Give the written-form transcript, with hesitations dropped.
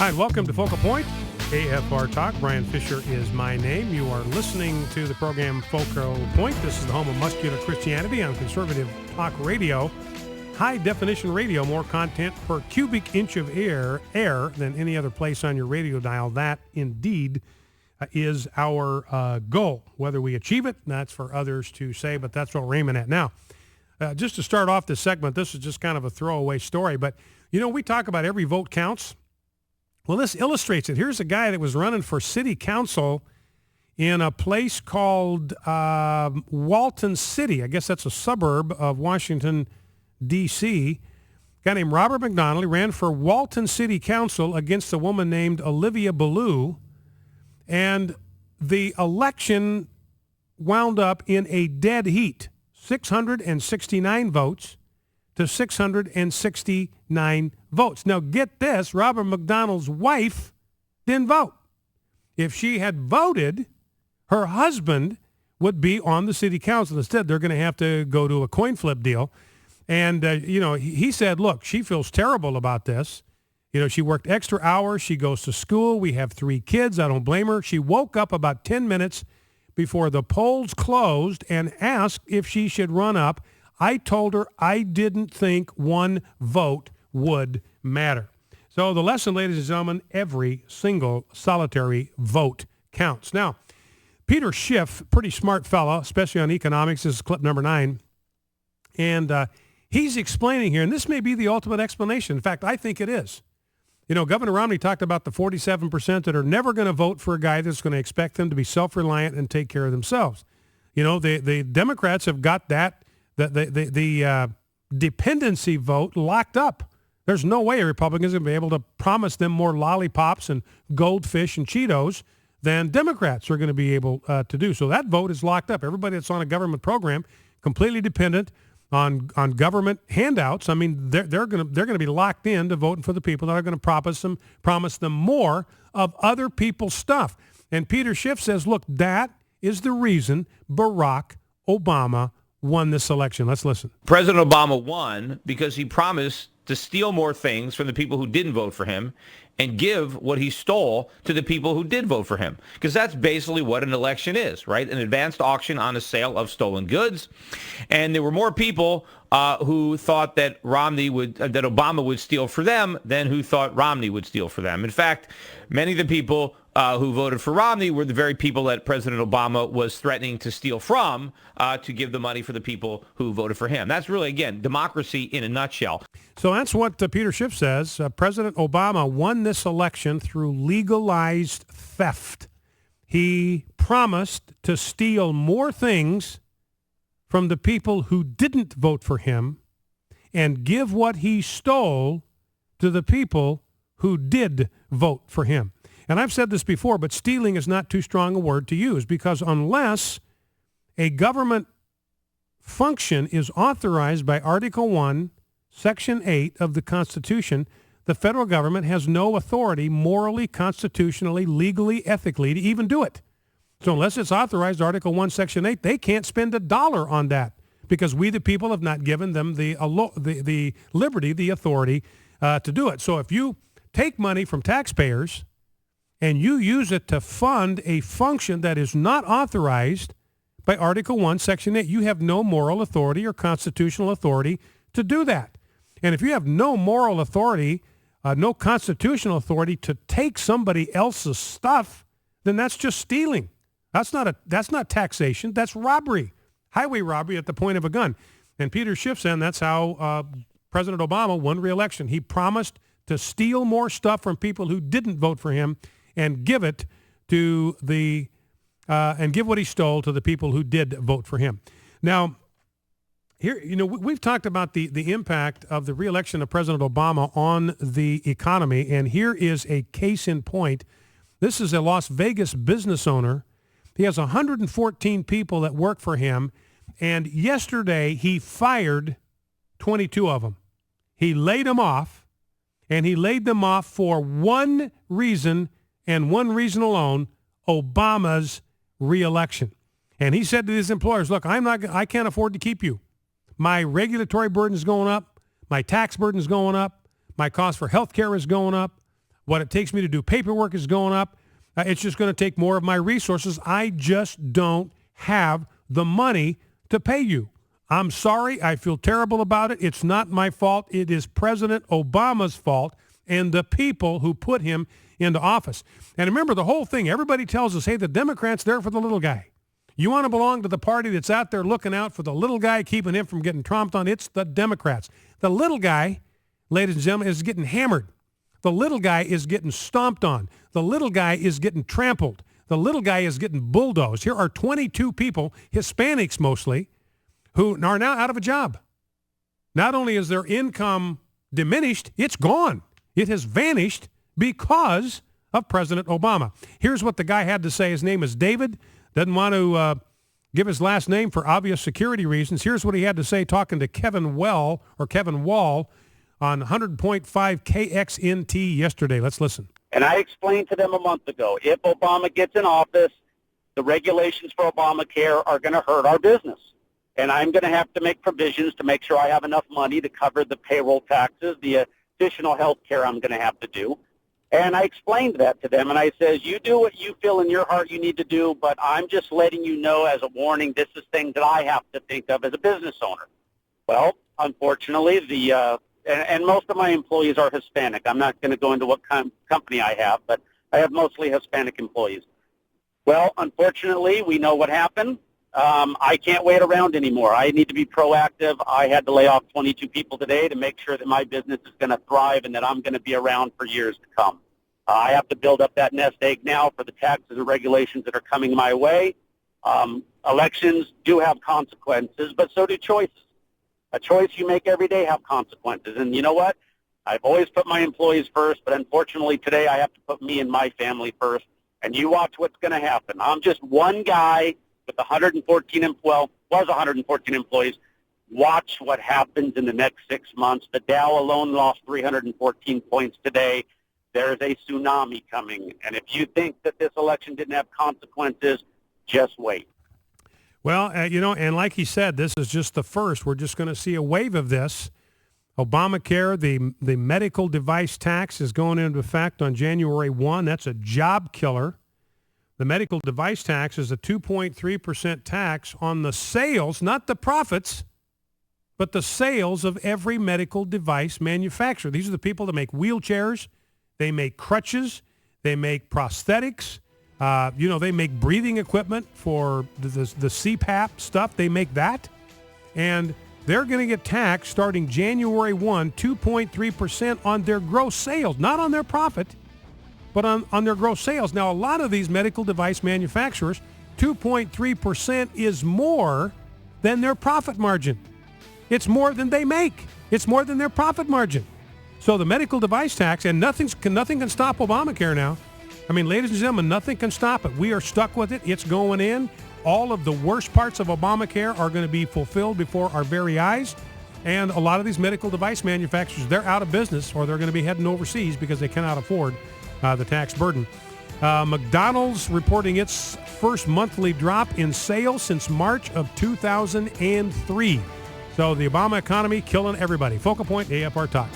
Hi, and welcome to Focal Point, AFR Talk. Brian Fisher is my name. You are listening to the program Focal Point. This is the home of muscular Christianity on conservative talk radio. High-definition radio, more content per cubic inch of air than any other place on your radio dial. That, indeed, is our goal. Whether we achieve it, that's for others to say, but that's what we're aiming at. Now, just to start off this segment, this is just kind of a throwaway story, but, you know, we talk about every vote counts. Well, this illustrates it. Here's a guy that was running for city council in a place called Walton City. I guess that's a suburb of Washington, D.C. A guy named Robert McDonald. He ran for Walton City Council against a woman named Olivia Ballou. And the election wound up in a dead heat, 669 votes to 669 votes. Now, get this, Robert McDonald's wife didn't vote. If she had voted, her husband would be on the city council. Instead, they're going to have to go to a coin flip deal. And, he said, look, she feels terrible about this. You know, she worked extra hours. She goes to school. We have 3 kids. I don't blame her. She woke up about 10 minutes before the polls closed and asked if she should run up. I told her I didn't think one vote would matter. So the lesson, ladies and gentlemen, every single solitary vote counts. Now, Peter Schiff, pretty smart fellow, especially on economics. This is clip number 9. And he's explaining here, and this may be the ultimate explanation. In fact, I think it is. You know, Governor Romney talked about the 47% that are never going to vote for a guy that's going to expect them to be self-reliant and take care of themselves. You know, the Democrats have got that, the dependency vote locked up. There's no way Republicans are going to be able to promise them more lollipops and goldfish and Cheetos than Democrats are going to be able to do. So that vote is locked up. Everybody that's on a government program, completely dependent on government handouts. I mean, they're going to be locked in to voting for the people that are going to promise them more of other people's stuff. And Peter Schiff says, look, that is the reason Barack Obama won this election. Let's listen. President Obama won because he promised to steal more things from the people who didn't vote for him and give what he stole to the people who did vote for him. Because that's basically what an election is, right? An advanced auction on a sale of stolen goods. And there were more people who thought that Obama would steal for them than who thought Romney would steal for them. In fact, many of the people who voted for Romney were the very people that President Obama was threatening to steal from to give the money for the people who voted for him. That's really, again, democracy in a nutshell. So that's what Peter Schiff says. President Obama won this election through legalized theft. He promised to steal more things from the people who didn't vote for him and give what he stole to the people who did vote for him. And I've said this before, but stealing is not too strong a word to use, because unless a government function is authorized by Article 1, Section 8 of the Constitution, the federal government has no authority morally, constitutionally, legally, ethically to even do it. So unless it's authorized, Article 1, Section 8, they can't spend $1 on that, because we, the people, have not given them the liberty, the authority to do it. So if you take money from taxpayers and you use it to fund a function that is not authorized by Article 1, Section 8, you have no moral authority or constitutional authority to do that. And if you have no moral authority, no constitutional authority to take somebody else's stuff, then that's just stealing. That's not taxation. That's robbery, highway robbery at the point of a gun. And Peter Schiff said that's how President Obama won re-election. He promised to steal more stuff from people who didn't vote for him and give it to and give what he stole to the people who did vote for him. Now, here, you know, we've talked about the impact of the re-election of President Obama on the economy, and here is a case in point. This is a Las Vegas business owner. He has 114 people that work for him, and yesterday he fired 22 of them. He laid them off, and he laid them off for one reason and one reason alone: Obama's re-election. And he said to his employers, look, I can't afford to keep you. My regulatory burden is going up. My tax burden is going up. My cost for health care is going up. What it takes me to do paperwork is going up. It's just going to take more of my resources. I just don't have the money to pay you. I'm sorry. I feel terrible about it. It's not my fault. It is President Obama's fault and the people who put him into office. And remember the whole thing. Everybody tells us, hey, the Democrats, they're for the little guy. You want to belong to the party that's out there looking out for the little guy, keeping him from getting tromped on? It's the Democrats. The little guy, ladies and gentlemen, is getting hammered. The little guy is getting stomped on. The little guy is getting trampled. The little guy is getting bulldozed. Here are 22 people, Hispanics mostly, who are now out of a job. Not only is their income diminished, it's gone. It has vanished because of President Obama. Here's what the guy had to say. His name is David. Doesn't want to give his last name for obvious security reasons. Here's what he had to say talking to Kevin Wall on 100.5 KXNT yesterday. Let's listen. And I explained to them a month ago, if Obama gets in office, the regulations for ObamaCare are going to hurt our business. And I'm going to have to make provisions to make sure I have enough money to cover the payroll taxes, the additional health care I'm going to have to do. And I explained that to them, and I says, you do what you feel in your heart you need to do, but I'm just letting you know as a warning, this is things that I have to think of as a business owner. Well, unfortunately, and most of my employees are Hispanic. I'm not going to go into what company I have, but I have mostly Hispanic employees. Well, unfortunately, we know what happened. I can't wait around anymore. I need to be proactive. I had to lay off 22 people today to make sure that my business is going to thrive and that I'm going to be around for years to come. I have to build up that nest egg now for the taxes and regulations that are coming my way. Elections do have consequences, but so do choices. A choice you make every day have consequences. And you know what? I've always put my employees first, but unfortunately today I have to put me and my family first. And you watch what's going to happen. I'm just one guy with 114 employees. Watch what happens in the next 6 months. The Dow alone lost 314 points today. There's a tsunami coming. And if you think that this election didn't have consequences, just wait. Well, and like he said, this is just the first. We're just going to see a wave of this. Obamacare, the medical device tax is going into effect on January 1. That's a job killer. The medical device tax is a 2.3% tax on the sales, not the profits, but the sales of every medical device manufacturer. These are the people that make wheelchairs, they make crutches, they make prosthetics, they make breathing equipment for the CPAP stuff. They make that, and they're going to get taxed starting January 1, 2.3% on their gross sales, not on their profit, but on their gross sales. Now, a lot of these medical device manufacturers, 2.3% is more than their profit margin. It's more than they make. It's more than their profit margin. So the medical device tax, and nothing can stop Obamacare now. I mean, ladies and gentlemen, nothing can stop it. We are stuck with it. It's going in. All of the worst parts of Obamacare are going to be fulfilled before our very eyes. And a lot of these medical device manufacturers, they're out of business, or they're going to be heading overseas because they cannot afford the tax burden. McDonald's reporting its first monthly drop in sales since March of 2003. So the Obama economy killing everybody. Focal Point AFR Talk.